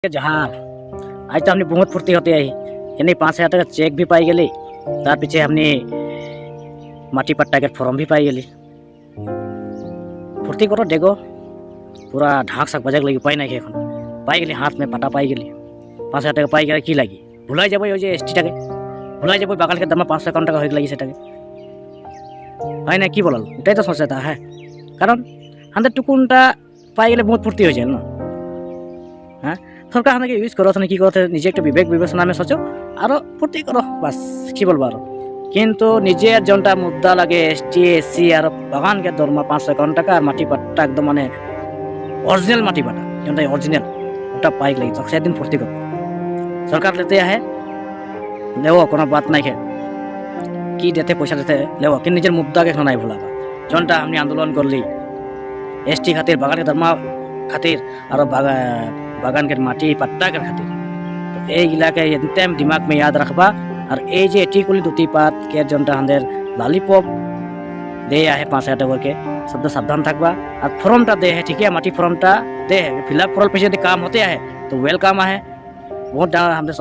जहाँ आज तो हमने बहुत फुर्ती होते आई यानी 5,000 का चेक भी पाई गली तार पीछे हमने माटी पट्टा के फॉर्म भी पाई गली फुर्ती करो देखो पूरा ढाक सक बजाक लगी पाई नहीं पाई गली हाथ में पटा पाई गली 5,000 टाका पाई गए कि लगी भुलाई যাব ওই যে এসটিটাকে ভুলাই যাব বাগালকে দাম 551 টাকা হয়ে লাগি সেটাকে হয় না কি বলাল এটাই তো সচেতা হ্যাঁ কারণ আমাদের টুকুনটা পাই গেলে বহুত ফুর্তি হয়ে যায় না হ্যাঁ সরকার আমাকে ইউজ করো কি করতে নিজে একটা বিবেক বিবেচনা में सोचो আর ফুর্তি করো বাস কি বলবো আর কিন্তু নিজের জনটা মুদ্রা লাগে এসটি এসসি আর বাগানকে দরমা 551 টাকা আর মাটি পাট্টা একদম মানে অরিজিনাল মাটি পাটা যেটা অরিজিনাল ওটা পাই লাগি তো সেদিন ফুর্তি করো सरकार लेते है लेव को बात नहीं है कि देते पैसा देते लेव कि निजर मुद्दा के नहीं भूलाबा जोनटा हमने आंदोलन कर ली एसटी खातिर बागान के धर्मा खातिर और बागान के माटी पट्टा के खातिर तो ये इलाके टाइम दिमाग में याद रखबा और ये जे एटी कुली दुती पात के जोनटा हंदेर लॉलीपॉप दे है 5,000 टाका के सब सावधान थकबा और फॉर्मटा दे है ठीक है माटी फॉर्मटा दे है फिलअप फॉर्म पे यदि काम होते है तो वेलकम है बहुत हमने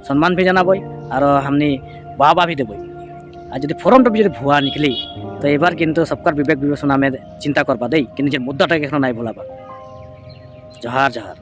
सम्मान भी जानाबई और हमने वाह भी देबई और जो फॉर्मटा भी भुआ निकली तो एबार किन्तु सबकर विवेक विवेचना में चिंता करवा दे कि निजे मुद्दाटा नहीं भूलाबा जहार जहार।